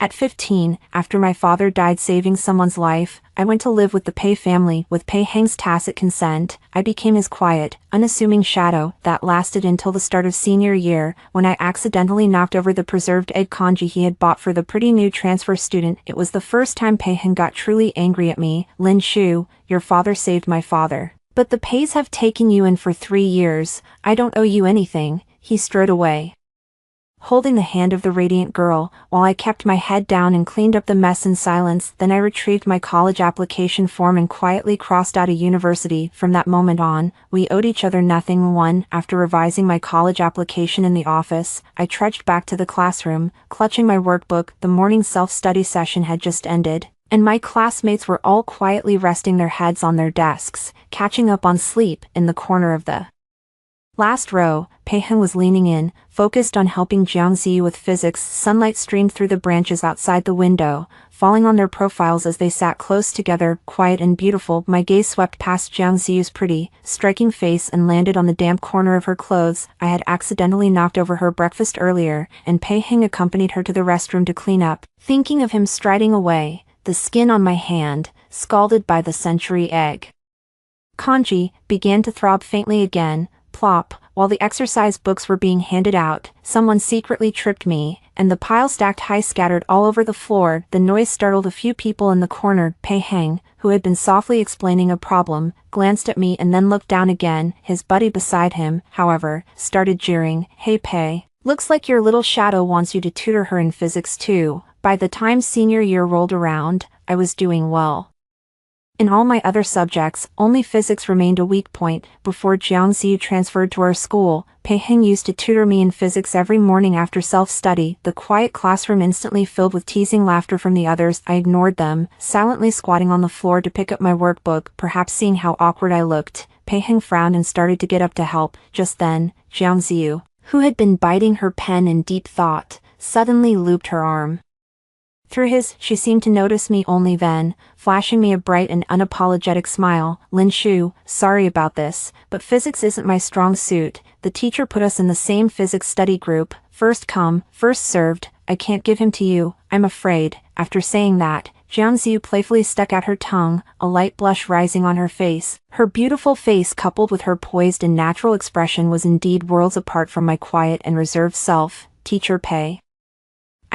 At 15, after my father died saving someone's life, I went to live with the Pei family. With Pei Heng's tacit consent, I became his quiet, unassuming shadow. That lasted until the start of senior year, when I accidentally knocked over the preserved egg congee he had bought for the pretty new transfer student. It was the first time Pei Heng got truly angry at me. Lin Shu, your father saved my father. But the Peis have taken you in for 3 years. I don't owe you anything. He strode away, holding the hand of the radiant girl, while I kept my head down and cleaned up the mess in silence. Then I retrieved my college application form and quietly crossed out a university. From that moment on, we owed each other nothing. After revising my college application in the office, I trudged back to the classroom, clutching my workbook. The morning self-study session had just ended, and my classmates were all quietly resting their heads on their desks, catching up on sleep. In the corner of the last row, Pei Heng was leaning in, focused on helping Jiang Ziyu with physics. Sunlight streamed through the branches outside the window, falling on their profiles as they sat close together, quiet and beautiful. My gaze swept past Jiang Ziyu's pretty, striking face and landed on the damp corner of her clothes. I had accidentally knocked over her breakfast earlier, and Pei Heng accompanied her to the restroom to clean up. Thinking of him striding away, the skin on my hand, scalded by the century egg congee, began to throb faintly again. Plop. While the exercise books were being handed out, someone secretly tripped me, and the pile stacked high scattered all over the floor. The noise startled a few people in the corner. Pei Heng, who had been softly explaining a problem, glanced at me and then looked down again. His buddy beside him, however, started jeering. Hey Pei, looks like your little shadow wants you to tutor her in physics too. By the time senior year rolled around, I was doing well in all my other subjects. Only physics remained a weak point. Before Jiang Ziyu transferred to our school, Pei Heng used to tutor me in physics every morning after self-study. The quiet classroom instantly filled with teasing laughter from the others. I ignored them, silently squatting on the floor to pick up my workbook. Perhaps seeing how awkward I looked, Pei Heng frowned and started to get up to help. Just then, Jiang Ziyu, who had been biting her pen in deep thought, suddenly looped her arm through his. She seemed to notice me only then, flashing me a bright and unapologetic smile. Lin Shu, sorry about this, but physics isn't my strong suit. The teacher put us in the same physics study group. First come, first served. I can't give him to you, I'm afraid. After saying that, Jiang Ziyu playfully stuck out her tongue, a light blush rising on her face. Her beautiful face coupled with her poised and natural expression was indeed worlds apart from my quiet and reserved self. Teacher Pei,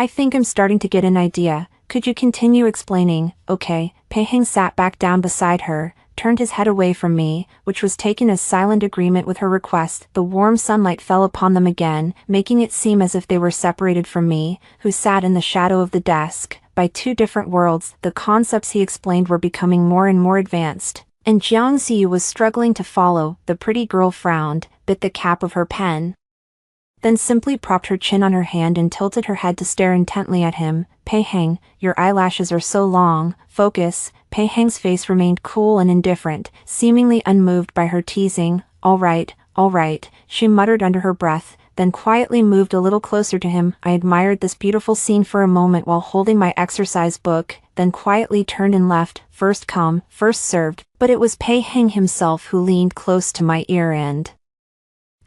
I think I'm starting to get an idea. Could you continue explaining? Okay. Pei Heng sat back down beside her, turned his head away from me, which was taken as silent agreement with her request. The warm sunlight fell upon them again, making it seem as if they were separated from me, who sat in the shadow of the desk. By 2 different worlds, the concepts he explained were becoming more and more advanced, and Jiang Ziyu was struggling to follow. The pretty girl frowned, bit the cap of her pen, then simply propped her chin on her hand and tilted her head to stare intently at him. Pei Heng, your eyelashes are so long. Focus. Pei Heng's face remained cool and indifferent, seemingly unmoved by her teasing. All right, she muttered under her breath, then quietly moved a little closer to him. I admired this beautiful scene for a moment while holding my exercise book, then quietly turned and left. First come, first served. But it was Pei Heng himself who leaned close to my ear and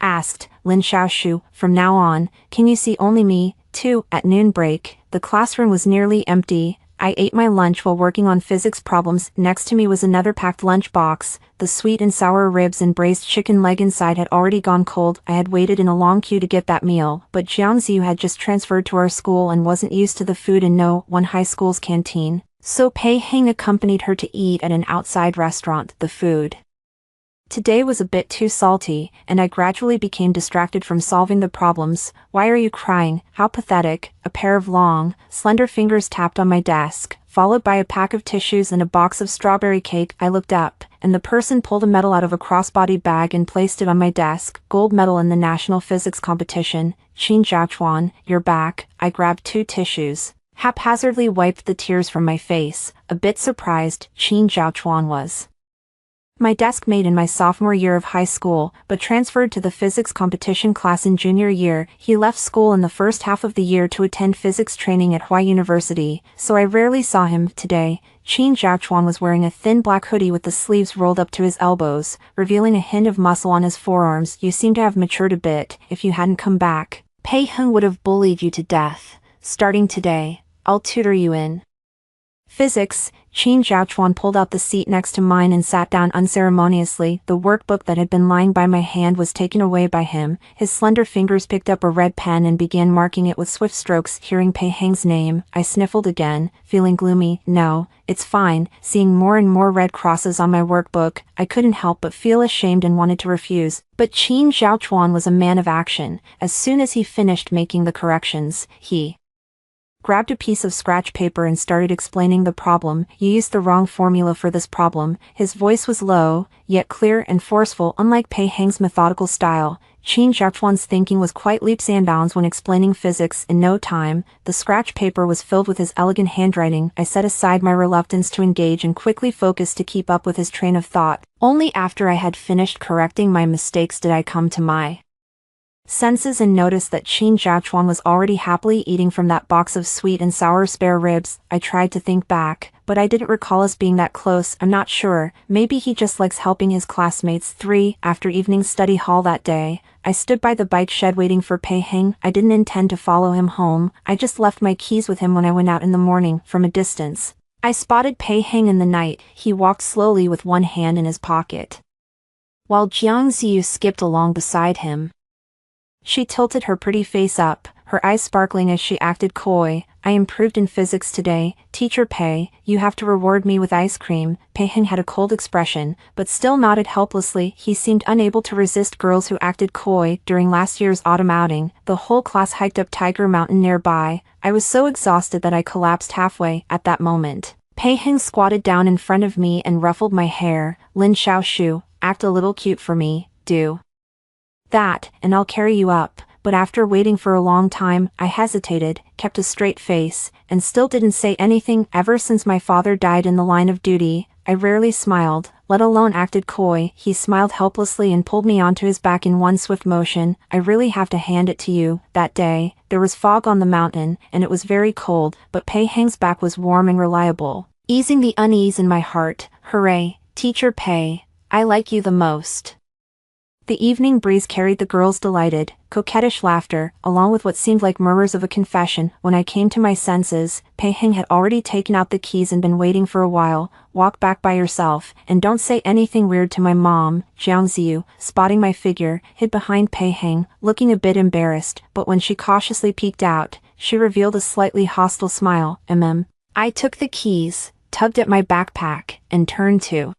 asked, Lin Xiaoshu, from now on, can you see only me, too? At noon break, the classroom was nearly empty. I ate my lunch while working on physics problems. Next to me was another packed lunch box. The sweet and sour ribs and braised chicken leg inside had already gone cold. I had waited in a long queue to get that meal, but Jiang Ziyu had just transferred to our school and wasn't used to the food in one high school's canteen. So Pei Heng accompanied her to eat at an outside restaurant. The food today was a bit too salty, and I gradually became distracted from solving the problems. Why are you crying? How pathetic. A pair of long, slender fingers tapped on my desk, followed by a pack of tissues and a box of strawberry cake. I looked up, and the person pulled a medal out of a crossbody bag and placed it on my desk. Gold medal in the national physics competition. Qin Zhaochuan, you're back. I grabbed 2 tissues, haphazardly wiped the tears from my face, a bit surprised. Qin Zhaochuan was my desk mate in my sophomore year of high school, but transferred to the physics competition class in junior year. He left school in the first half of the year to attend physics training at Huai University, so I rarely saw him. Today, Qin Zhaochuan was wearing a thin black hoodie with the sleeves rolled up to his elbows, revealing a hint of muscle on his forearms. You seem to have matured a bit. If you hadn't come back, Pei Heng would have bullied you to death. Starting today, I'll tutor you in physics. Qin Zhaochuan pulled out the seat next to mine and sat down unceremoniously. The workbook that had been lying by my hand was taken away by him. His slender fingers picked up a red pen and began marking it with swift strokes. Hearing Pei Heng's name, I sniffled again, feeling gloomy. No, it's fine. Seeing more and more red crosses on my workbook, I couldn't help but feel ashamed and wanted to refuse. But Qin Zhaochuan was a man of action. As soon as he finished making the corrections, he grabbed a piece of scratch paper and started explaining the problem. You used the wrong formula for this problem. His voice was low, yet clear and forceful. Unlike Pei Heng's methodical style, Qin Zhaochuan's thinking was quite leaps and bounds when explaining physics. In no time, the scratch paper was filled with his elegant handwriting. I set aside my reluctance to engage and quickly focused to keep up with his train of thought. Only after I had finished correcting my mistakes did I come to my senses and noticed that Qin Zhaochuan was already happily eating from that box of sweet and sour spare ribs. I tried to think back, but I didn't recall us being that close. I'm not sure, maybe he just likes helping his classmates. 3. After evening study hall that day, I stood by the bike shed waiting for Pei Heng. I didn't intend to follow him home. I just left my keys with him when I went out in the morning. From a distance, I spotted Pei Heng in the night. He walked slowly with one hand in his pocket, while Jiang Ziyu skipped along beside him. She tilted her pretty face up, her eyes sparkling as she acted coy. I improved in physics today, Teacher Pei. You have to reward me with ice cream. Pei Heng had a cold expression, but still nodded helplessly. He seemed unable to resist girls who acted coy. During last year's autumn outing, the whole class hiked up Tiger Mountain nearby. I was so exhausted that I collapsed halfway. At that moment, Pei Heng squatted down in front of me and ruffled my hair. Lin Xiaoshu, act a little cute for me, do that, and I'll carry you up. But after waiting for a long time, I hesitated, kept a straight face, and still didn't say anything. Ever since my father died in the line of duty, I rarely smiled, let alone acted coy. He smiled helplessly and pulled me onto his back in one swift motion. I really have to hand it to you. That day, there was fog on the mountain, and it was very cold, but Pei Heng's back was warm and reliable, easing the unease in my heart. Hooray, Teacher Pei, I like you the most. The evening breeze carried the girls' delighted, coquettish laughter, along with what seemed like murmurs of a confession. When I came to my senses, Pei Heng had already taken out the keys and been waiting for a while. Walk back by yourself, and don't say anything weird to my mom. Jiang Ziyu, spotting my figure, hid behind Pei Heng, looking a bit embarrassed, but when she cautiously peeked out, she revealed a slightly hostile smile. I took the keys, tugged at my backpack, and turned to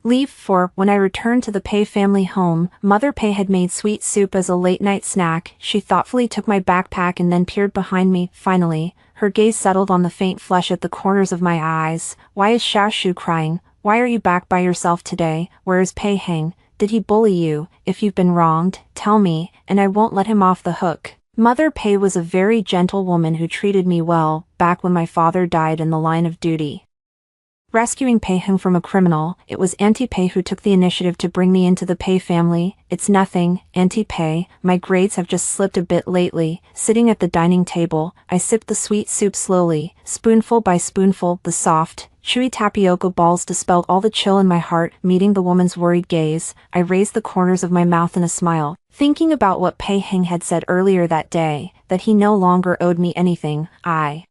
leave. For when I returned to the Pei family home, Mother Pei had made sweet soup as a late-night snack. She thoughtfully took my backpack and then peered behind me. Finally, her gaze settled on the faint flush at the corners of my eyes. Why is Xiaoshu crying? Why are you back by yourself today? Where is Pei Heng? Did he bully you? If you've been wronged, tell me, and I won't let him off the hook. Mother Pei was a very gentle woman who treated me well, back when my father died in the line of duty, rescuing Pei Heng from a criminal. It was Auntie Pei who took the initiative to bring me into the Pei family. It's nothing, Auntie Pei, my grades have just slipped a bit lately. Sitting at the dining table, I sipped the sweet soup slowly, spoonful by spoonful. The soft, chewy tapioca balls dispelled all the chill in my heart. Meeting the woman's worried gaze, I raised the corners of my mouth in a smile, thinking about what Pei Heng had said earlier that day, that he no longer owed me anything. I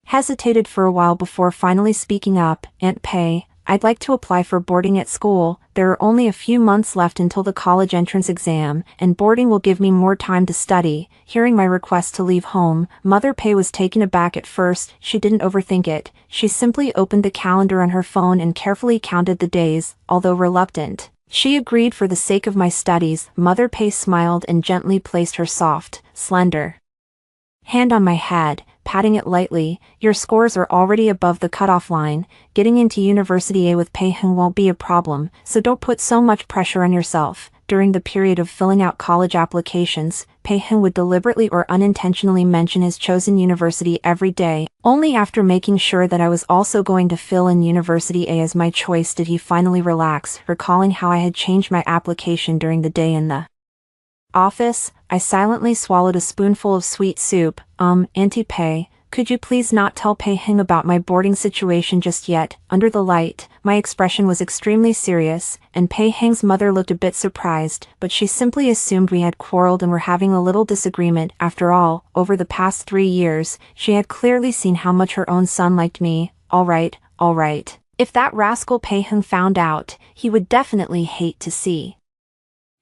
hesitated for a while before finally speaking up. Aunt Pei, I'd like to apply for boarding at school. There are only a few months left until the college entrance exam, and boarding will give me more time to study. Hearing my request to leave home, Mother Pei was taken aback at first. She didn't overthink it. She simply opened the calendar on her phone and carefully counted the days. Although reluctant, she agreed for the sake of my studies. Mother Pei smiled and gently placed her soft, slender hand on my head, patting it lightly. Your scores are already above the cutoff line. Getting into University A with Pei Heng won't be a problem, so don't put so much pressure on yourself. During the period of filling out college applications, Pei Heng would deliberately or unintentionally mention his chosen university every day. Only after making sure that I was also going to fill in University A as my choice did he finally relax. Recalling how I had changed my application during the day in the office, I silently swallowed a spoonful of sweet soup. Auntie Pei, could you please not tell Pei Heng about my boarding situation just yet? Under the light, My expression was extremely serious, and Pei Heng's mother looked a bit surprised, but she simply assumed we had quarreled and were having a little disagreement. After all, over the past 3 years, she had clearly seen how much her own son liked me. All right. If that rascal Pei Heng found out, he would definitely hate to see.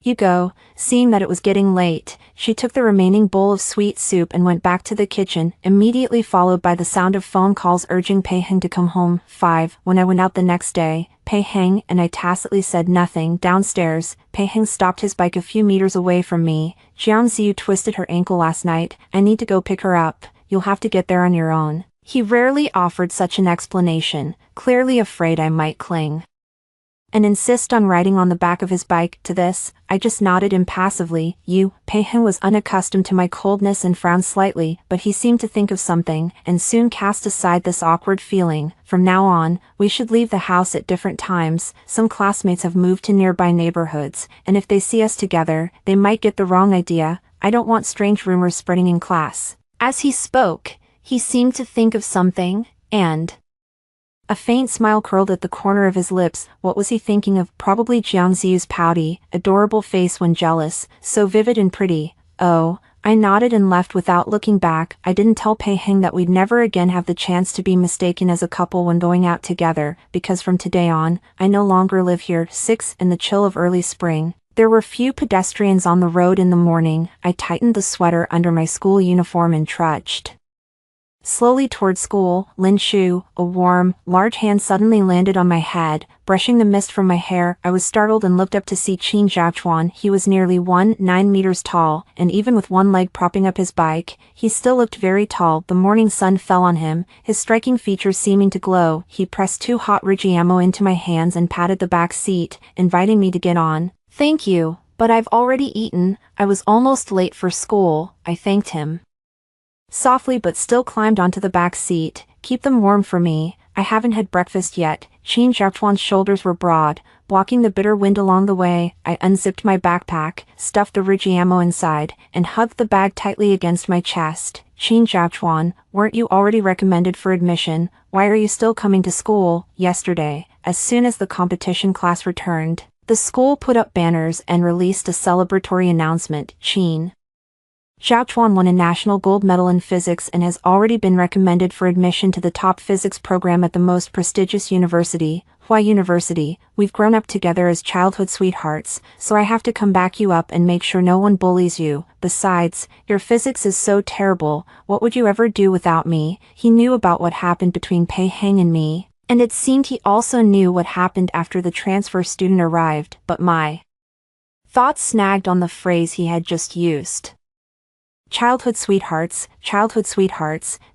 You go. Seeing that it was getting late, she took the remaining bowl of sweet soup and went back to the kitchen, immediately followed by the sound of phone calls urging Pei Heng to come home. 5. When I went out the next day, Pei Heng and I tacitly said nothing. Downstairs, Pei Heng stopped his bike a few meters away from me. Jiang Ziyu twisted her ankle last night. I need to go pick her up. You'll have to get there on your own. He rarely offered such an explanation, clearly afraid I might cling and insist on riding on the back of his bike. To this, I just nodded impassively. Pei Heng was unaccustomed to my coldness and frowned slightly, but he seemed to think of something, and soon cast aside this awkward feeling. From now on, we should leave the house at different times. Some classmates have moved to nearby neighborhoods, and if they see us together, they might get the wrong idea. I don't want strange rumors spreading in class. As he spoke, he seemed to think of something, and a faint smile curled at the corner of his lips. What was he thinking of? Probably Jiang Ziyu's pouty, adorable face when jealous, so vivid and pretty. Oh, I nodded and left without looking back. I didn't tell Pei Heng that we'd never again have the chance to be mistaken as a couple when going out together, because from today on, I no longer live here. 6. In the chill of early spring, there were few pedestrians on the road in the morning. I tightened the sweater under my school uniform and trudged slowly toward school. Lin Shu, a warm, large hand suddenly landed on my head, brushing the mist from my hair. I was startled and looked up to see Qin Zhaochuan. He was nearly 9 meters tall, and even with one leg propping up his bike, he still looked very tall. The morning sun fell on him, his striking features seeming to glow. He pressed 2 hot Rigiamo into my hands and patted the back seat, inviting me to get on. Thank you, but I've already eaten. I was almost late for school. I thanked him softly but still climbed onto the back seat. Keep them warm for me. I haven't had breakfast yet. Qin Zhaochuan's shoulders were broad, blocking the bitter wind along the way. I unzipped my backpack, stuffed the Rigiamo inside, and hugged the bag tightly against my chest. Qin Zhaochuan, weren't you already recommended for admission? Why are you still coming to school? Yesterday, as soon as the competition class returned, the school put up banners and released a celebratory announcement. Qin Zhaochuan won a national gold medal in physics and has already been recommended for admission to the top physics program at the most prestigious university, Hua University. We've grown up together as childhood sweethearts, so I have to come back you up and make sure no one bullies you. Besides, your physics is so terrible. What would you ever do without me? He knew about what happened between Pei Heng and me, and it seemed he also knew what happened after the transfer student arrived, but my thoughts snagged on the phrase he had just used. Childhood sweethearts,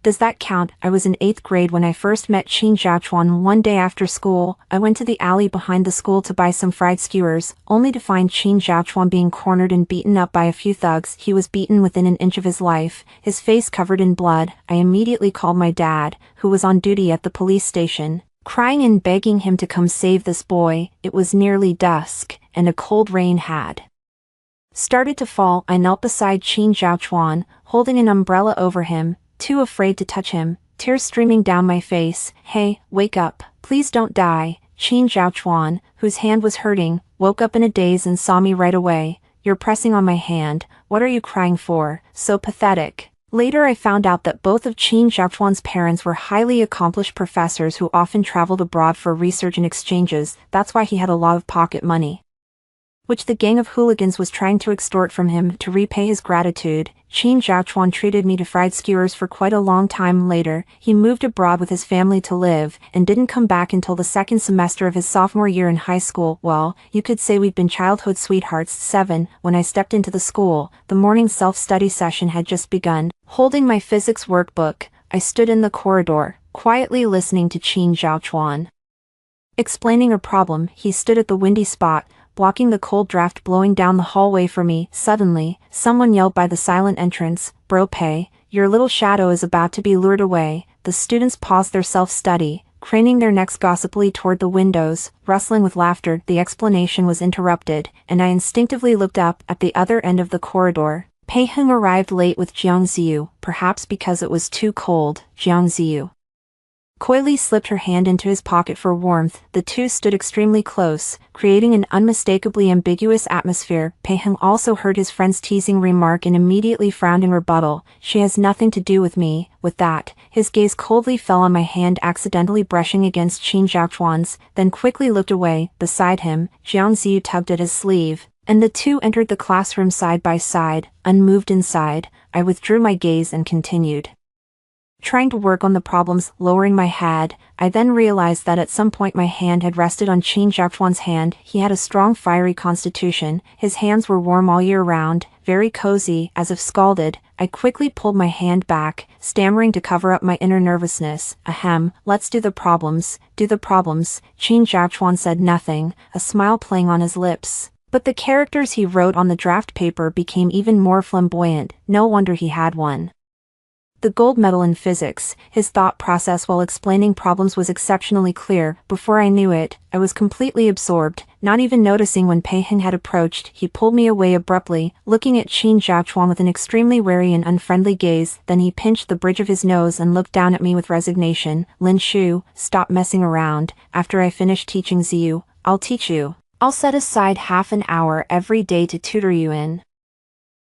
does that count? I was in 8th grade when I first met Qin Zhaochuan. One day after school, I went to the alley behind the school to buy some fried skewers, only to find Qin Zhaochuan being cornered and beaten up by a few thugs. He was beaten within an inch of his life, his face covered in blood. I immediately called my dad, who was on duty at the police station, crying and begging him to come save this boy. It was nearly dusk, and a cold rain had started to fall. I knelt beside Qin Zhaochuan, holding an umbrella over him, too afraid to touch him, tears streaming down my face. Hey, wake up, please don't die. Qin Zhaochuan, whose hand was hurting, woke up in a daze and saw me right away. You're pressing on my hand. What are you crying for? So pathetic. Later I found out that both of Qin Zhaochuan's parents were highly accomplished professors who often traveled abroad for research and exchanges. That's why he had a lot of pocket money, which the gang of hooligans was trying to extort from him. To repay his gratitude, Qin Zhaochuan treated me to fried skewers for quite a long time. Later, he moved abroad with his family to live, and didn't come back until the 2nd semester of his sophomore year in high school. Well, you could say we'd been childhood sweethearts. 7. When I stepped into the school, the morning self-study session had just begun. Holding my physics workbook, I stood in the corridor, quietly listening to Qin Zhaochuan explaining a problem. He stood at the windy spot, blocking the cold draft blowing down the hallway for me. Suddenly, someone yelled by the silent entrance, "Bro Pei, your little shadow is about to be lured away." The students paused their self-study, craning their necks gossipily toward the windows, rustling with laughter. The explanation was interrupted, and I instinctively looked up. At the other end of the corridor, Pei Heng arrived late with Jiang Ziyu, perhaps because it was too cold. Jiang Ziyu coyly slipped her hand into his pocket for warmth. The two stood extremely close, creating an unmistakably ambiguous atmosphere. Pei-heng also heard his friend's teasing remark and immediately frowned in rebuttal. She has nothing to do with me. With that, his gaze coldly fell on my hand, accidentally brushing against Qin Zhaochuan's, then quickly looked away. Beside him, Jiang Ziyu tugged at his sleeve, and the two entered the classroom side by side, unmoved inside. I withdrew my gaze and continued trying to work on the problems, lowering my head. I then realized that at some point my hand had rested on Qin Zhaochuan's hand. He had a strong fiery constitution. His hands were warm all year round, very cozy, as if scalded. I quickly pulled my hand back, stammering to cover up my inner nervousness. Ahem, let's do the problems. Do the problems. Qin Zhaochuan said nothing, a smile playing on his lips. But the characters he wrote on the draft paper became even more flamboyant. No wonder he had won the gold medal in physics. His thought process while explaining problems was exceptionally clear. Before I knew it, I was completely absorbed, not even noticing when Pei-heng had approached. He pulled me away abruptly, looking at Qin Zhaochuan with an extremely wary and unfriendly gaze. Then he pinched the bridge of his nose and looked down at me with resignation. Lin Shu, stop messing around. After I finish teaching Ziyu, I'll teach you. I'll set aside half an hour every day to tutor you in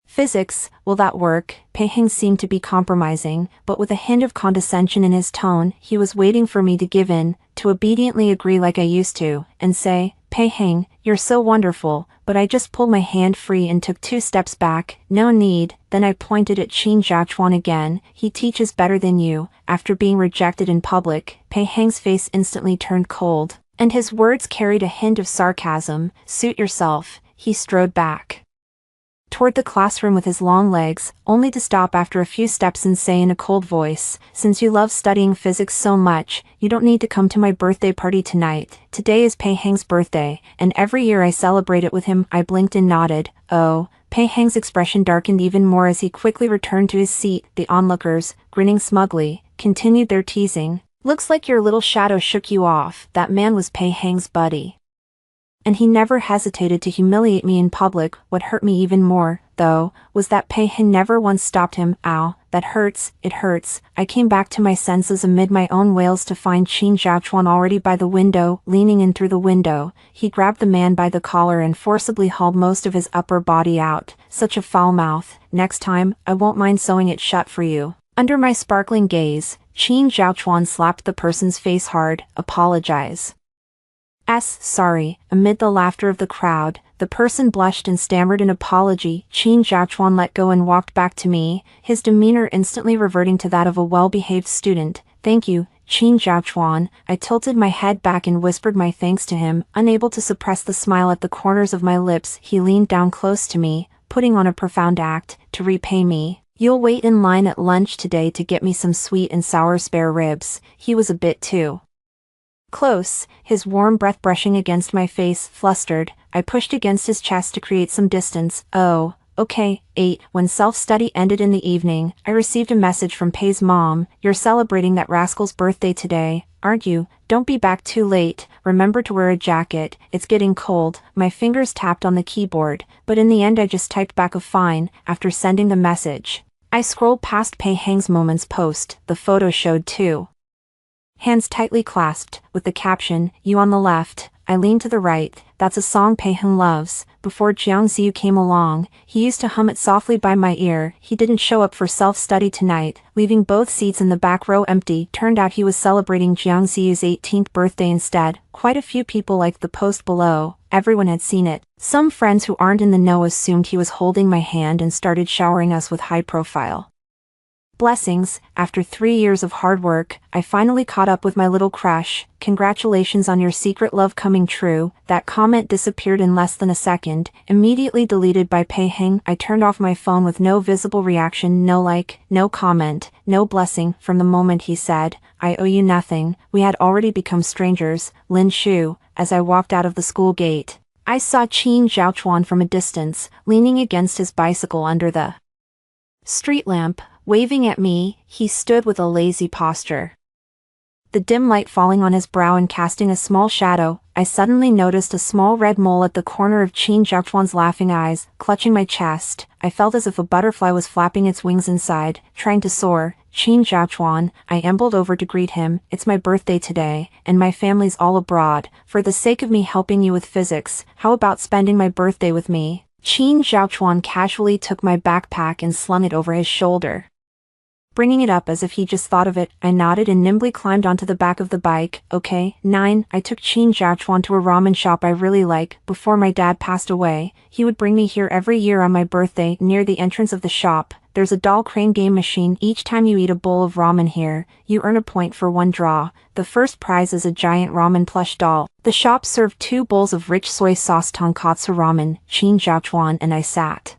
physics. Will that work? Pei-heng seemed to be compromising, but with a hint of condescension in his tone. He was waiting for me to give in, to obediently agree like I used to, and say, Pei-heng, you're so wonderful, but I just pulled my hand free and took 2 steps back. No need. Then I pointed at Qin Zhaochuan again. He teaches better than you. After being rejected in public, Pei-heng's face instantly turned cold, and his words carried a hint of sarcasm. Suit yourself. He strode back toward the classroom with his long legs, only to stop after a few steps and say in a cold voice, since you love studying physics so much, you don't need to come to my birthday party tonight. Today is Pei-heng's birthday, and every year I celebrate it with him. I blinked and nodded. Oh. Pei-heng's expression darkened even more as he quickly returned to his seat. The onlookers, grinning smugly, continued their teasing. Looks like your little shadow shook you off. That man was Pei-heng's buddy, and he never hesitated to humiliate me in public. What hurt me even more, though, was that Pei-heng never once stopped him. Ow, that hurts, it hurts. I came back to my senses amid my own wails to find Qin Zhaochuan already by the window. Leaning in through the window, he grabbed the man by the collar and forcibly hauled most of his upper body out. Such a foul mouth. Next time, I won't mind sewing it shut for you. Under my sparkling gaze, Qin Zhaochuan slapped the person's face hard. Apologize. Sorry. Amid the laughter of the crowd, the person blushed and stammered an apology. Qin Zhaochuan let go and walked back to me, his demeanor instantly reverting to that of a well-behaved student. Thank you, Qin Zhaochuan. I tilted my head back and whispered my thanks to him, unable to suppress the smile at the corners of my lips. He leaned down close to me, putting on a profound act. To repay me, you'll wait in line at lunch today to get me some sweet and sour spare ribs. He was a bit too close, his warm breath brushing against my face. Flustered, I pushed against his chest to create some distance. Oh, okay. 8. When self-study ended in the evening, I received a message from Pei's mom. You're celebrating that rascal's birthday today, aren't you? Don't be back too late. Remember to wear a jacket. It's getting cold. My fingers tapped on the keyboard, but in the end I just typed back a fine. After sending the message, I scrolled past Pei-heng's Moments post. The photo showed 2 hands tightly clasped, with the caption, you on the left. I leaned to the right. That's a song Pei-heng loves. Before Jiang Ziyu came along, he used to hum it softly by my ear. He didn't show up for self-study tonight, leaving both seats in the back row empty. Turned out he was celebrating Jiang Ziyu's 18th birthday instead. Quite a few people liked the post below. Everyone had seen it. Some friends who aren't in the know assumed he was holding my hand and started showering us with high-profile blessings. After 3 years of hard work, I finally caught up with my little crush. Congratulations on your secret love coming true. That comment disappeared in less than a second, immediately deleted by Pei-heng. I turned off my phone with no visible reaction, no like, no comment, no blessing. From the moment he said, I owe you nothing, we had already become strangers. Lin Shu. As I walked out of the school gate, I saw Qin Zhaochuan from a distance, leaning against his bicycle under the street lamp. Waving at me, he stood with a lazy posture, the dim light falling on his brow and casting a small shadow. I suddenly noticed a small red mole at the corner of Qin Zhaochuan's laughing eyes. Clutching my chest, I felt as if a butterfly was flapping its wings inside, trying to soar. Qin Zhaochuan, I ambled over to greet him. It's my birthday today, and my family's all abroad. For the sake of me helping you with physics, how about spending my birthday with me? Qin Zhaochuan casually took my backpack and slung it over his shoulder. Bringing it up as if he just thought of it, I nodded and nimbly climbed onto the back of the bike. Okay. 9. I took Qin Zhaochuan to a ramen shop I really like. Before my dad passed away, he would bring me here every year on my birthday. Near the entrance of the shop, there's a doll crane game machine. Each time you eat a bowl of ramen here, you earn a point for one draw. The first prize is a giant ramen plush doll. The shop served 2 bowls of rich soy sauce tonkatsu ramen. Qin Zhaochuan and I sat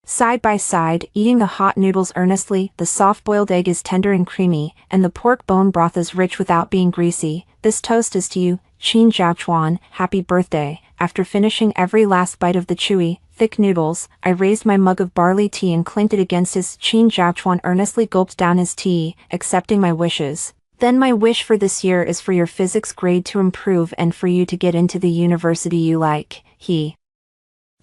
side by side, eating the hot noodles earnestly. The soft-boiled egg is tender and creamy, and the pork bone broth is rich without being greasy. This toast is to you, Qin Zhaochuan. Happy birthday. After finishing every last bite of the chewy, thick noodles, I raised my mug of barley tea and clinked it against his. Qin Zhaochuan earnestly gulped down his tea, accepting my wishes. Then my wish for this year is for your physics grade to improve and for you to get into the university you like. He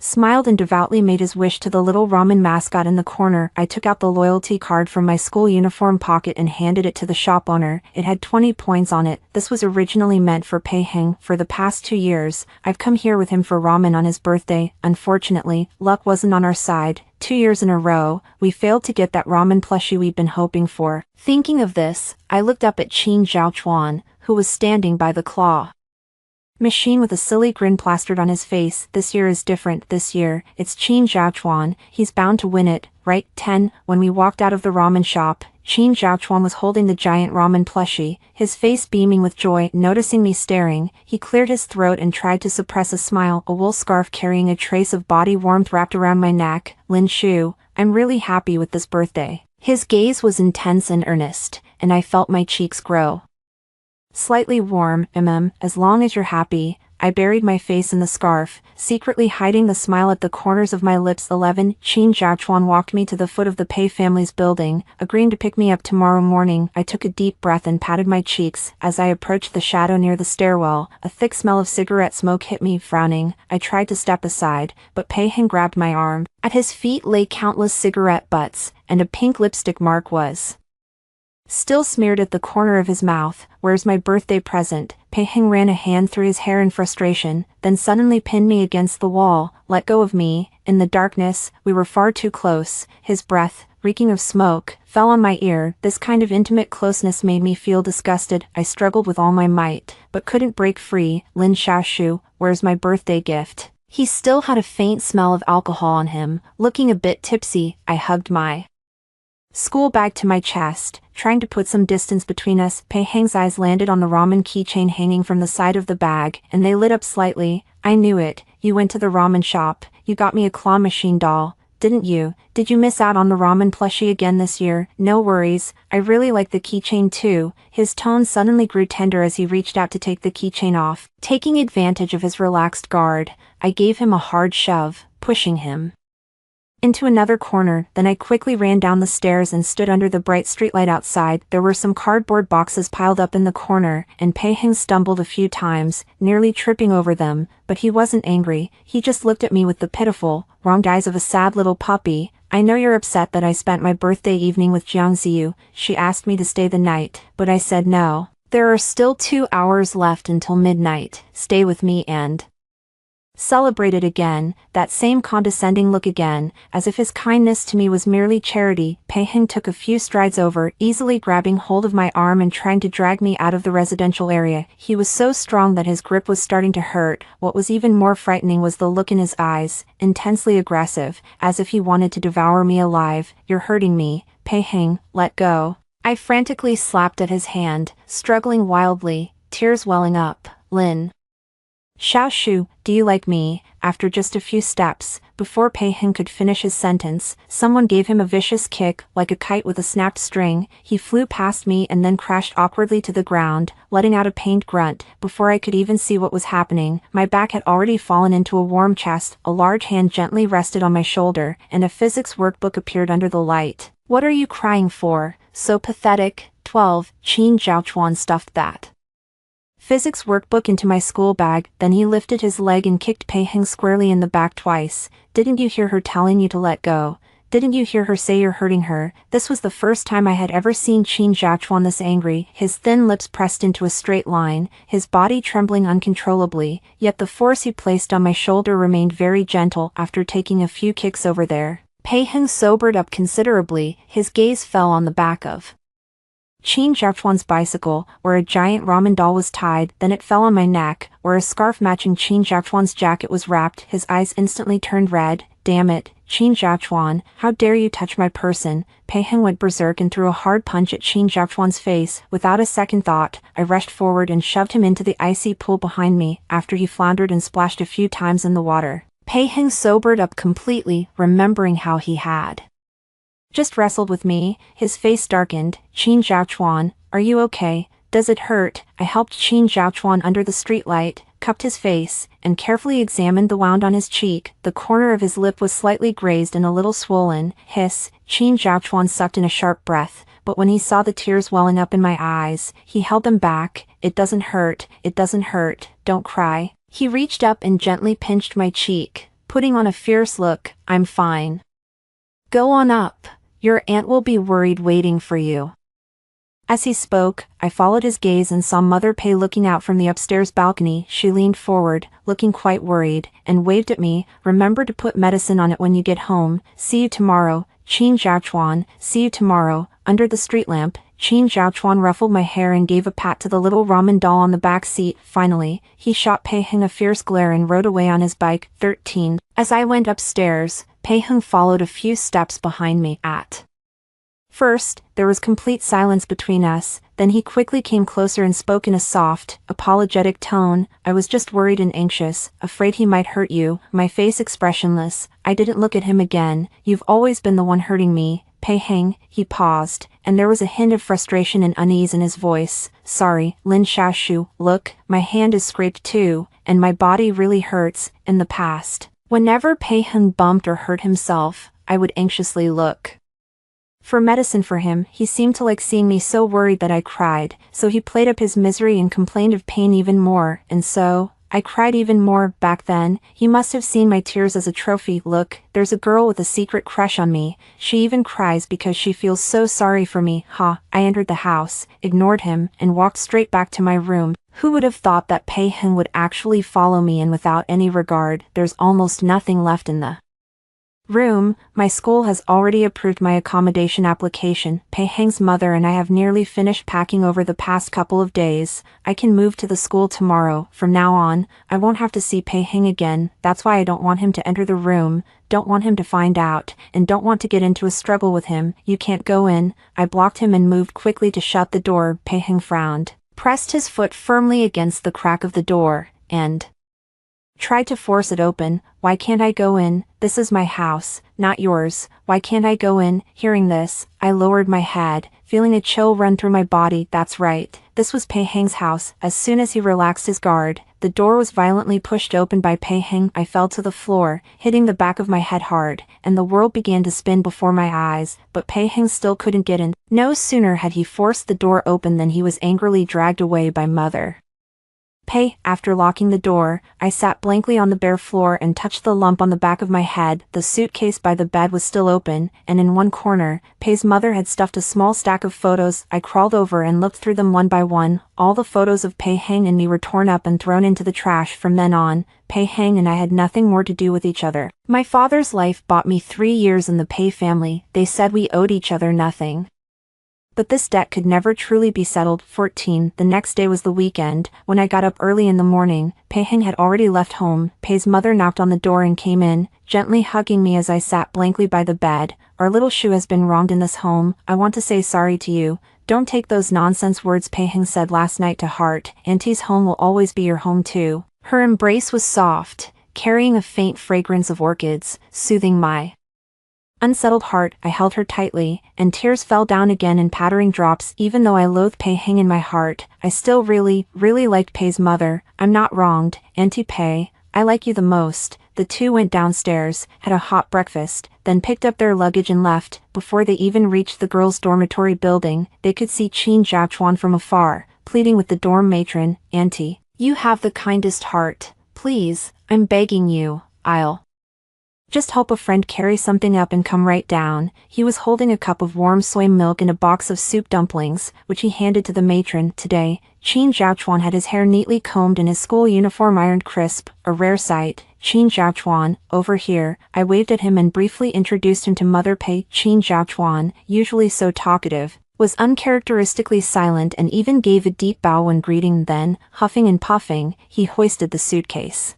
smiled and devoutly made his wish to the little ramen mascot in the corner. I took out the loyalty card from my school uniform pocket and handed it to the shop owner. It had 20 points on it. This was originally meant for Pei Heng. For the past 2 years, I've come here with him for ramen on his birthday. Unfortunately, luck wasn't on our side. 2 years in a row, we failed to get that ramen plushie we'd been hoping for. Thinking of this, I looked up at Qin Zhaochuan, who was standing by the claw machine with a silly grin plastered on his face. This year is different. This year, it's Qin Zhaochuan. He's bound to win it, right? 10. When we walked out of the ramen shop, Qin Zhaochuan was holding the giant ramen plushie, his face beaming with joy. Noticing me staring, he cleared his throat and tried to suppress a smile. A wool scarf carrying a trace of body warmth wrapped around my neck. Lin Shu, I'm really happy with this birthday. His gaze was intense and earnest, and I felt my cheeks grow slightly warm. As long as you're happy. I buried my face in the scarf, secretly hiding the smile at the corners of my lips. 11. Qin Zhaochuan walked me to the foot of the Pei family's building, agreeing to pick me up tomorrow morning. I took a deep breath and patted my cheeks. As I approached the shadow near the stairwell, a thick smell of cigarette smoke hit me. Frowning, I tried to step aside, but Pei Heng grabbed my arm. At his feet lay countless cigarette butts, and a pink lipstick mark was still smeared at the corner of his mouth. Where's my birthday present? Pei Heng ran a hand through his hair in frustration, then suddenly pinned me against the wall. Let go of me. In the darkness, we were far too close. His breath, reeking of smoke, fell on my ear. This kind of intimate closeness made me feel disgusted. I struggled with all my might, but couldn't break free. Lin Xiaoshu, where's my birthday gift? He still had a faint smell of alcohol on him. Looking a bit tipsy, I hugged my school bag to my chest, trying to put some distance between us. Pei Heng's eyes landed on the ramen keychain hanging from the side of the bag, and they lit up slightly. I knew it. You went to the ramen shop. You got me a claw machine doll, didn't you? Did you miss out on the ramen plushie again this year? No worries. I really like the keychain too. His tone suddenly grew tender as he reached out to take the keychain off. Taking advantage of his relaxed guard, I gave him a hard shove, pushing him into another corner. Then I quickly ran down the stairs and stood under the bright streetlight outside. There were some cardboard boxes piled up in the corner, and Pei Heng stumbled a few times, nearly tripping over them, but he wasn't angry. He just looked at me with the pitiful, wronged eyes of a sad little puppy. I know you're upset that I spent my birthday evening with Jiang Ziyu. She asked me to stay the night, but I said no. There are still 2 hours left until midnight. Stay with me and celebrate it again. That same condescending look again, as if his kindness to me was merely charity. Pei Heng took a few strides over, easily grabbing hold of my arm and trying to drag me out of the residential area. He was so strong that his grip was starting to hurt. What was even more frightening was the look in his eyes, intensely aggressive, as if he wanted to devour me alive. You're hurting me, Pei Heng, let go. I frantically slapped at his hand, struggling wildly, tears welling up. Lin Xiaoshu, do you like me? After just a few steps, before Pei Heng could finish his sentence, someone gave him a vicious kick. Like a kite with a snapped string, he flew past me and then crashed awkwardly to the ground, letting out a pained grunt. Before I could even see what was happening, my back had already fallen into a warm chest. A large hand gently rested on my shoulder, and a physics workbook appeared under the light. What are you crying for? So pathetic, 12. Qin Zhaochuan stuffed that physics workbook into my school bag, then he lifted his leg and kicked Pei Heng squarely in the back twice. Didn't you hear her telling you to let go? Didn't you hear her say you're hurting her? This was the first time I had ever seen Qin Zhaochuan this angry, his thin lips pressed into a straight line, his body trembling uncontrollably, yet the force he placed on my shoulder remained very gentle after taking a few kicks over there. Pei Heng sobered up considerably, his gaze fell on the back of Qin Zhaochuan's bicycle, where a giant ramen doll was tied, then it fell on my neck, where a scarf matching Qin Zhaochuan's jacket was wrapped. His eyes instantly turned red. Damn it, Qin Zhaochuan, how dare you touch my person? Pei Heng went berserk and threw a hard punch at Qin Zhaochuan's face. Without a second thought, I rushed forward and shoved him into the icy pool behind me, after he floundered and splashed a few times in the water. Pei Heng sobered up completely, remembering how he had just wrestled with me. His face darkened. Qin Zhaochuan, are you okay? Does it hurt? I helped Qin Zhaochuan under the streetlight, cupped his face, and carefully examined the wound on his cheek. The corner of his lip was slightly grazed and a little swollen. Hiss. Qin Zhaochuan sucked in a sharp breath, but when he saw the tears welling up in my eyes, he held them back. It doesn't hurt. It doesn't hurt. Don't cry. He reached up and gently pinched my cheek, putting on a fierce look. I'm fine. Go on up. Your aunt will be worried waiting for you. As he spoke, I followed his gaze and saw Mother Pei looking out from the upstairs balcony. She leaned forward, looking quite worried, and waved at me. Remember to put medicine on it when you get home. See you tomorrow, Qin Zhaochuan. See you tomorrow. Under the street lamp, Qin Zhaochuan ruffled my hair and gave a pat to the little ramen doll on the back seat. Finally, he shot Pei Heng a fierce glare and rode away on his bike. 13. As I went upstairs, Pei Heng followed a few steps behind me. At first, there was complete silence between us, then he quickly came closer and spoke in a soft, apologetic tone. I was just worried and anxious, afraid he might hurt you. My face expressionless, I didn't look at him again. You've always been the one hurting me, Pei Heng. He paused, and there was a hint of frustration and unease in his voice. Sorry, Lin Xiaoshu. Look, my hand is scraped too, and my body really hurts. In the past, whenever Pei Heng bumped or hurt himself, I would anxiously look for medicine for him. He seemed to like seeing me so worried that I cried, so he played up his misery and complained of pain even more, and so I cried even more. Back then, he must have seen my tears as a trophy. Look, there's a girl with a secret crush on me. She even cries because she feels so sorry for me. Ha! I entered the house, ignored him, and walked straight back to my room. Who would have thought that Pei Heng would actually follow me, and without any regard? There's almost nothing left in the room. My school has already approved my accommodation application. Pei Heng's mother and I have nearly finished packing over the past couple of days. I can move to the school tomorrow. From now on, I won't have to see Pei Heng again. That's why I don't want him to enter the room, don't want him to find out, and don't want to get into a struggle with him. You can't go in. I blocked him and moved quickly to shut the door. Pei Heng frowned, pressed his foot firmly against the crack of the door, and tried to force it open. Why can't I go in? This is my house, not yours. Why can't I go in? Hearing this, I lowered my head, feeling a chill run through my body. That's right, this was Pei Heng's house. As soon as he relaxed his guard, the door was violently pushed open by Pei Heng. I fell to the floor, hitting the back of my head hard, and the world began to spin before my eyes, but Pei Heng still couldn't get in. No sooner had he forced the door open than he was angrily dragged away by Mother Pei. After locking the door, I sat blankly on the bare floor and touched the lump on the back of my head. The suitcase by the bed was still open, and in one corner, Pei's mother had stuffed a small stack of photos. I crawled over and looked through them one by one. All the photos of Pei Heng and me were torn up and thrown into the trash. From then on, Pei Heng and I had nothing more to do with each other. My father's life bought me 3 years in the Pei family. They said we owed each other nothing, but this debt could never truly be settled. 14. The next day was the weekend. When I got up early in the morning, Pei Heng had already left home. Pei's mother knocked on the door and came in, gently hugging me as I sat blankly by the bed. Our little Shu has been wronged in this home. I want to say sorry to you. Don't take those nonsense words Pei Heng said last night to heart. Auntie's home will always be your home too. Her embrace was soft, carrying a faint fragrance of orchids, soothing my unsettled heart. I held her tightly, and tears fell down again in pattering drops. Even though I loathed Pei Heng in my heart, I still really liked Pei's mother. I'm not wronged, Auntie Pei. I like you the most. the two went downstairs, had a hot breakfast, then picked up their luggage and left. Before they even reached the girls' dormitory building, they could see Qin Zhaochuan from afar, pleading with the dorm matron, "Auntie, you have the kindest heart. Please, I'm begging you, I'll just help a friend carry something up and come right down." He was holding a cup of warm soy milk and a box of soup dumplings, which he handed to the matron. Today, Qin Zhaochuan had his hair neatly combed and his school uniform ironed crisp, a rare sight. "Qin Zhaochuan, over here." I waved at him and briefly introduced him to Mother Pei. Qin Zhaochuan, usually so talkative, was uncharacteristically silent and even gave a deep bow when greeting. Then, huffing and puffing, he hoisted the suitcase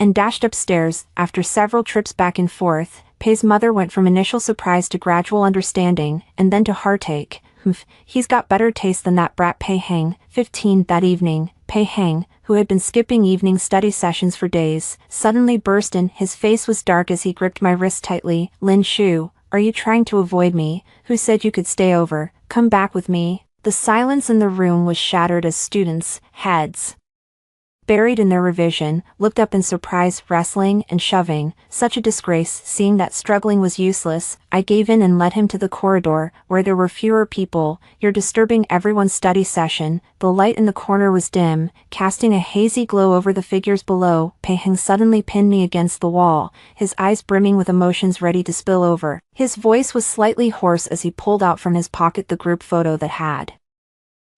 and dashed upstairs. After several trips back and forth, Pei's mother went from initial surprise to gradual understanding, and then to heartache. "Humph, he's got better taste than that brat Pei Heng." 15. That evening, Pei Heng, who had been skipping evening study sessions for days, suddenly burst in. His face was dark as he gripped my wrist tightly. "Lin Shu, are you trying to avoid me? Who said you could stay over? Come back with me." The silence in the room was shattered as students' heads, buried in their revision, looked up in surprise. "Wrestling and shoving, such a disgrace." Seeing that struggling was useless, I gave in and led him to the corridor, where there were fewer people. "You're disturbing everyone's study session." The light in the corner was dim, casting a hazy glow over the figures below. Pei Heng suddenly pinned me against the wall, his eyes brimming with emotions ready to spill over. His voice was slightly hoarse as he pulled out from his pocket the group photo that had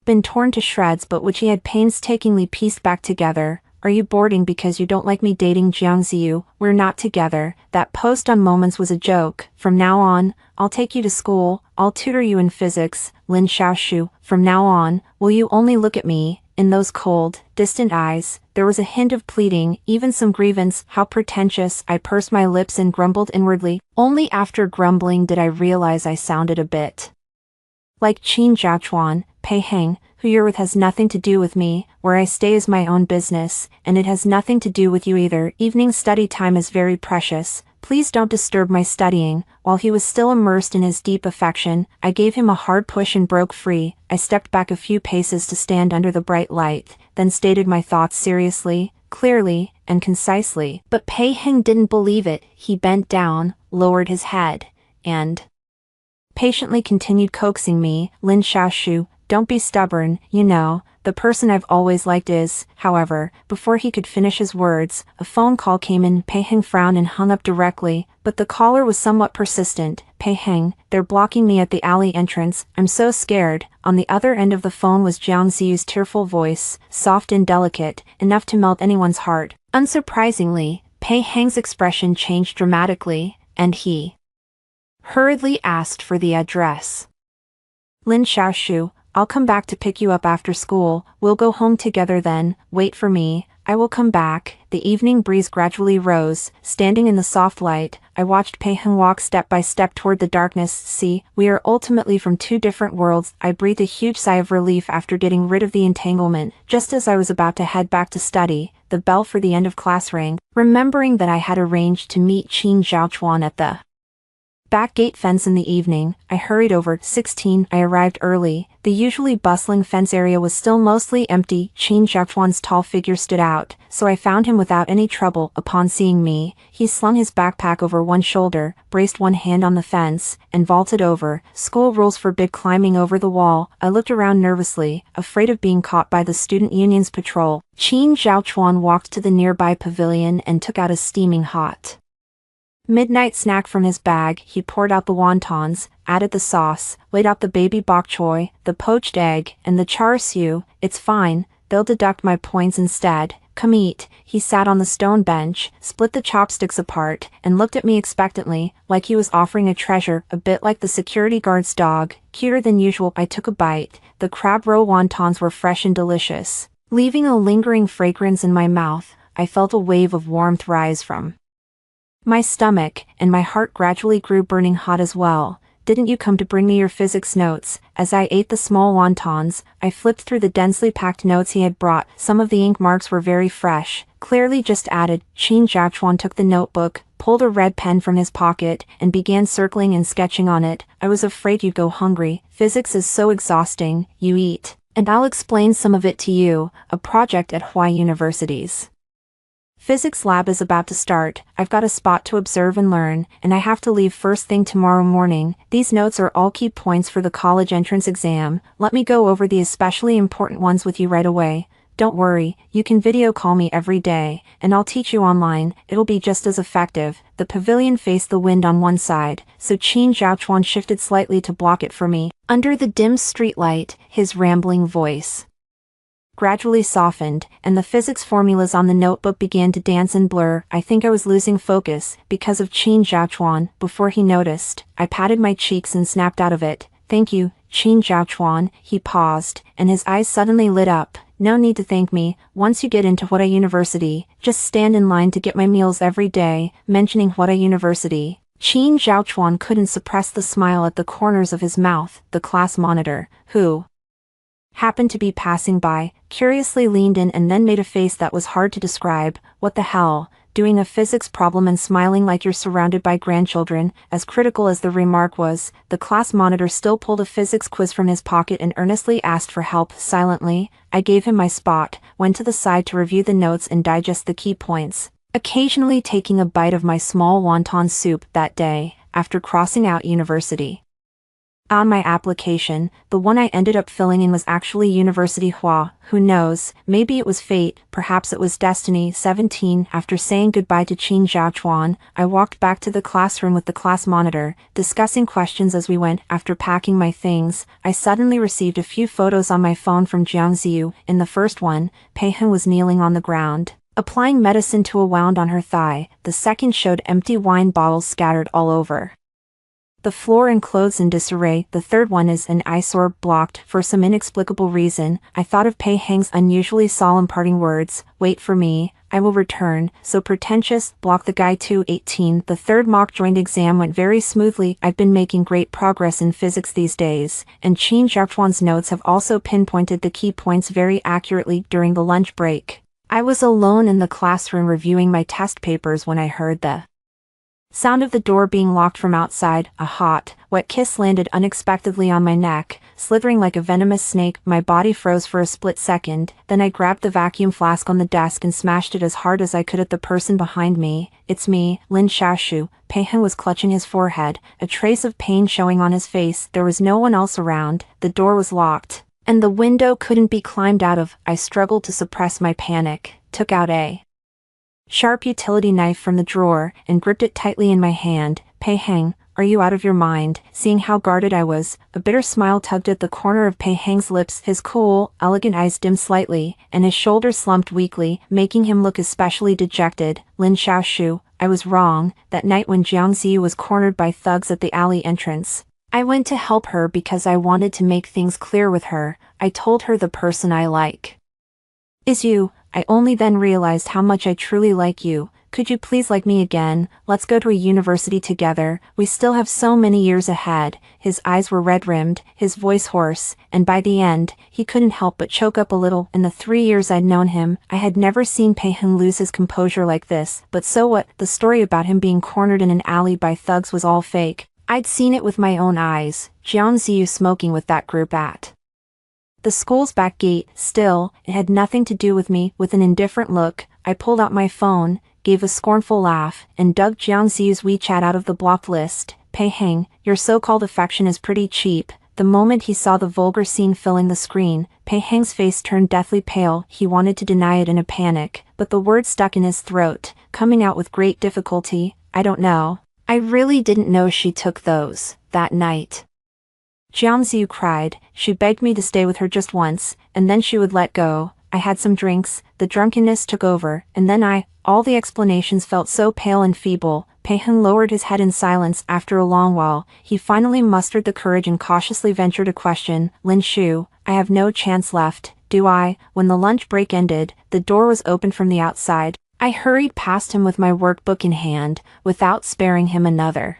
been torn to shreds but which he had painstakingly pieced back together. "Are you boarding because you don't like me dating Jiang Ziyu? We're not together." That post on Moments was a joke. "From now on, I'll take you to school, I'll tutor you in physics." "Lin Xiaoshu, from now on, will you only look at me?" In those cold, distant eyes, there was a hint of pleading, even some grievance. How pretentious. I pursed my lips and grumbled inwardly. Only after grumbling did I realize I sounded a bit like Qin Zhaochuan. "Pei Heng, who you're with has nothing to do with me. Where I stay is my own business, and it has nothing to do with you either. Evening study time is very precious. Please don't disturb my studying." While he was still immersed in his deep affection, I gave him a hard push and broke free. I stepped back a few paces to stand under the bright light, then stated my thoughts seriously, clearly, and concisely. But Pei Heng didn't believe it. He bent down, lowered his head, and patiently continued coaxing me. "Lin Xiaoshu, don't be stubborn. You know, the person I've always liked is." However, before he could finish his words, a phone call came in. Pei Heng frowned and hung up directly, but the caller was somewhat persistent. "Pei Heng, they're blocking me at the alley entrance. I'm so scared." On the other end of the phone was Jiang Ziyu's tearful voice, soft and delicate, enough to melt anyone's heart. Unsurprisingly, Pei Heng's expression changed dramatically, and he hurriedly asked for the address. "Lin Xiaoshu, I'll come back to pick you up after school. We'll go home together then. Wait for me. I will come back." The evening breeze gradually rose. Standing in the soft light, I watched Pei Heng walk step by step toward the darkness. "See, we are ultimately from two different worlds." I breathed a huge sigh of relief after getting rid of the entanglement. Just as I was about to head back to study, the bell for the end of class rang. Remembering that I had arranged to meet Qin Zhaochuan at the back gate fence in the evening, I hurried over. 16. I arrived early. The usually bustling fence area was still mostly empty. Qin Zhaochuan's tall figure stood out, so I found him without any trouble. Upon seeing me, he slung his backpack over one shoulder, braced one hand on the fence, and vaulted over. "School rules forbid climbing over the wall." I looked around nervously, afraid of being caught by the student union's patrol. Qin Zhaochuan walked to the nearby pavilion and took out a steaming hot midnight snack from his bag. He poured out the wontons, added the sauce, laid out the baby bok choy, the poached egg, and the char siu. "It's fine, they'll deduct my points instead. Come eat." He sat on the stone bench, split the chopsticks apart, and looked at me expectantly, like he was offering a treasure, a bit like the security guard's dog. Cuter than usual. I took a bite. The crab roe wontons were fresh and delicious. Leaving a lingering fragrance in my mouth, I felt a wave of warmth rise from my stomach, and my heart gradually grew burning hot as well. "Didn't you come to bring me your physics notes?" As I ate the small wontons, I flipped through the densely packed notes he had brought. Some of the ink marks were very fresh, clearly just added. Qin Zhaochuan took the notebook, pulled a red pen from his pocket, and began circling and sketching on it. "I was afraid you'd go hungry. Physics is so exhausting. You eat, and I'll explain some of it to you." A project at Huai University's Physics lab is about to start, I've got a spot to observe and learn, and I have to leave first thing tomorrow morning. These notes are all key points for the college entrance exam. Let me go over the especially important ones with you right away. Don't worry, you can video call me every day, and I'll teach you online. It'll be just as effective. The pavilion faced the wind on one side, so Qin Zhaochuan shifted slightly to block it for me. Under the dim streetlight, his rambling voice gradually softened, and the physics formulas on the notebook began to dance and blur. I think I was losing focus, because of Qin Zhaochuan. Before he noticed, I patted my cheeks and snapped out of it. Thank you, Qin Zhaochuan. He paused, and his eyes suddenly lit up. No need to thank me. Once you get into Huatai University, just stand in line to get my meals every day. Mentioning Huatai University, Qin Zhaochuan couldn't suppress the smile at the corners of his mouth. The class monitor, who happened to be passing by, curiously leaned in and then made a face that was hard to describe. What the hell? Doing a physics problem and smiling like you're surrounded by grandchildren. As critical as the remark was, the class monitor still pulled a physics quiz from his pocket and earnestly asked for help. Silently, I gave him my spot, went to the side to review the notes and digest the key points, occasionally taking a bite of my small wonton soup. That day, after crossing out university on my application, the one I ended up filling in was actually University Hua. Who knows, maybe it was fate, perhaps it was destiny. 17. After saying goodbye to Qin Zhaochuan, I walked back to the classroom with the class monitor, discussing questions as we went. After packing my things, I suddenly received a few photos on my phone from Jiangxiu. In the first one, Pei Heng was kneeling on the ground, applying medicine to a wound on her thigh. The second showed empty wine bottles scattered all over the floor and clothes in disarray. The third one is an eyesore, blocked. For some inexplicable reason, I thought of Pei Heng's unusually solemn parting words, "Wait for me, I will return." So pretentious. Block the guy too. 18. The third mock joint exam went very smoothly. I've been making great progress in physics these days, and Qin Zhaochuan's notes have also pinpointed the key points very accurately. During the lunch break, I was alone in the classroom reviewing my test papers when I heard the sound of the door being locked from outside. A hot, wet kiss landed unexpectedly on my neck, slithering like a venomous snake. My body froze for a split second, then I grabbed the vacuum flask on the desk and smashed it as hard as I could at the person behind me. "It's me, Lin Xiaoshu." Pei Heng was clutching his forehead, a trace of pain showing on his face. There was no one else around, the door was locked, and the window couldn't be climbed out of. I struggled to suppress my panic, took out a sharp utility knife from the drawer, and gripped it tightly in my hand. "Pei Heng, are you out of your mind?" Seeing how guarded I was, a bitter smile tugged at the corner of Pei Heng's lips. His cool, elegant eyes dimmed slightly, and his shoulders slumped weakly, making him look especially dejected. "Lin Xiaoshu, I was wrong. That night when Jiangxiu was cornered by thugs at the alley entrance, I went to help her because I wanted to make things clear with her. I told her the person I like is you. I only then realized how much I truly like you. Could you please like me again? Let's go to a university together. We still have so many years ahead." His eyes were red-rimmed, his voice hoarse, and by the end, he couldn't help but choke up a little. In the 3 years I'd known him, I had never seen Pei Heng lose his composure like this. But so what? The story about him being cornered in an alley by thugs was all fake. I'd seen it with my own eyes. Jiangxiu smoking with that group at the school's back gate. Still, it had nothing to do with me. With an indifferent look, I pulled out my phone, gave a scornful laugh, and dug Jiangxiu's WeChat out of the blocked list. "Pei Heng, your so-called affection is pretty cheap." The moment he saw the vulgar scene filling the screen, Pei Heng's face turned deathly pale. He wanted to deny it in a panic, but the word stuck in his throat, coming out with great difficulty. "I don't know. I really didn't know she took those, that night." Jiangxiu cried. "She begged me to stay with her just once, and then she would let go. I had some drinks, the drunkenness took over, and then all the explanations felt so pale and feeble." Pei Heng lowered his head in silence. After a long while, he finally mustered the courage and cautiously ventured a question. "Lin Shu, I have no chance left, do I?" When the lunch break ended, the door was opened from the outside. I hurried past him with my workbook in hand, without sparing him another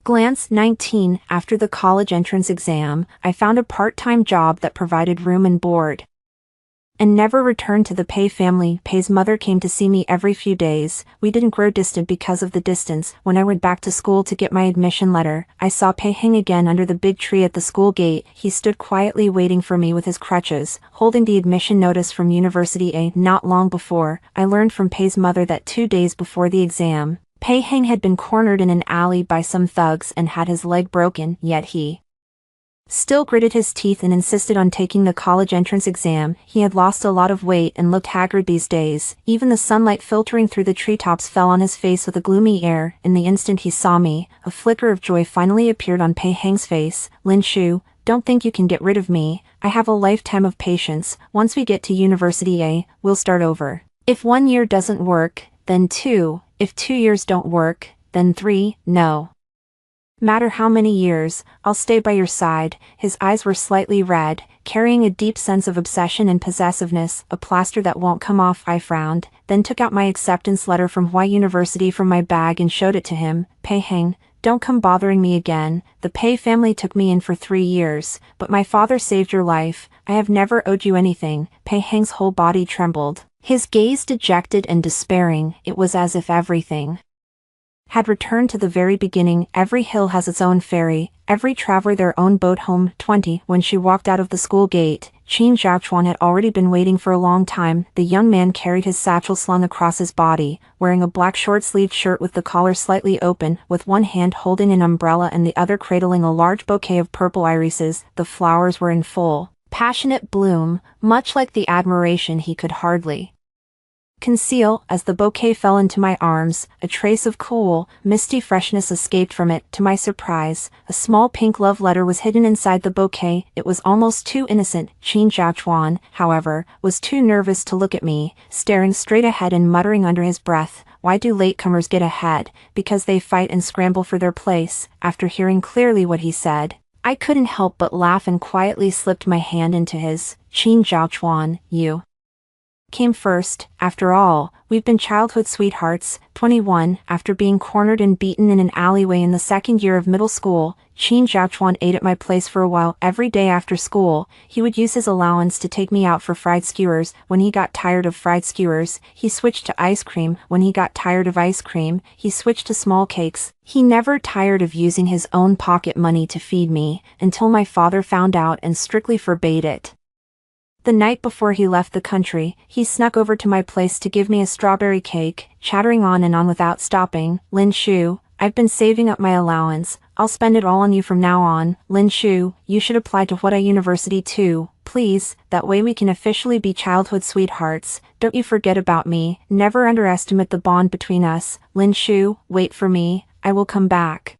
glance. 19. After the college entrance exam, I found a part-time job that provided room and board and never returned to the Pei family. Pei's mother came to see me every few days. We didn't grow distant because of the distance. When I went back to school to get my admission letter, I saw Pei hang again under the big tree at the school gate. He stood quietly waiting for me with his crutches, holding the admission notice from University A. Not long before, I learned from Pei's mother that 2 days before the exam, Pei Heng had been cornered in an alley by some thugs and had his leg broken, yet he still gritted his teeth and insisted on taking the college entrance exam. He had lost a lot of weight and looked haggard these days. Even the sunlight filtering through the treetops fell on his face with a gloomy air. In the instant he saw me, a flicker of joy finally appeared on Pei Heng's face. Lin Shu, don't think you can get rid of me. I have a lifetime of patience. Once we get to University A, we'll start over. If 1 year doesn't work, then 2. If 2 years don't work, then 3. No matter how many years, I'll stay by your side. His eyes were slightly red, carrying a deep sense of obsession and possessiveness. A plaster that won't come off. I frowned, then took out my acceptance letter from Y University from my bag and showed it to him. Pei Heng, don't come bothering me again. The Pei family took me in for 3 years, but my father saved your life. I have never owed you anything. Pei Heng's whole body trembled, his gaze dejected and despairing. It was as if everything had returned to the very beginning. Every hill has its own ferry, every traveler their own boat home. 20. When she walked out of the school gate, Qin Zhaochuan had already been waiting for a long time. The young man carried his satchel slung across his body, wearing a black short-sleeved shirt with the collar slightly open, with one hand holding an umbrella and the other cradling a large bouquet of purple irises. The flowers were in full, passionate bloom, much like the admiration he could hardly conceal. As the bouquet fell into my arms, a trace of cool, misty freshness escaped from it. To my surprise, a small pink love letter was hidden inside the bouquet. It was almost too innocent. Qin Zhaochuan, however, was too nervous to look at me, staring straight ahead and muttering under his breath, "Why do latecomers get ahead? Because they fight and scramble for their place." After hearing clearly what he said, I couldn't help but laugh and quietly slipped my hand into his. "Qin Zhaochuan, you came first. After all, we've been childhood sweethearts." 21. After being cornered and beaten in an alleyway in the second year of middle school, Qin Zhaochuan ate at my place for a while. Every day after school, he would use his allowance to take me out for fried skewers. When he got tired of fried skewers, he switched to ice cream. When he got tired of ice cream, he switched to small cakes. He never tired of using his own pocket money to feed me, until my father found out and strictly forbade it. The night before he left the country, he snuck over to my place to give me a strawberry cake, chattering on and on without stopping. "Lin Shu, I've been saving up my allowance. I'll spend it all on you from now on. Lin Shu, you should apply to Huatai University too, please. That way we can officially be childhood sweethearts. Don't you forget about me. Never underestimate the bond between us. Lin Shu, wait for me. I will come back."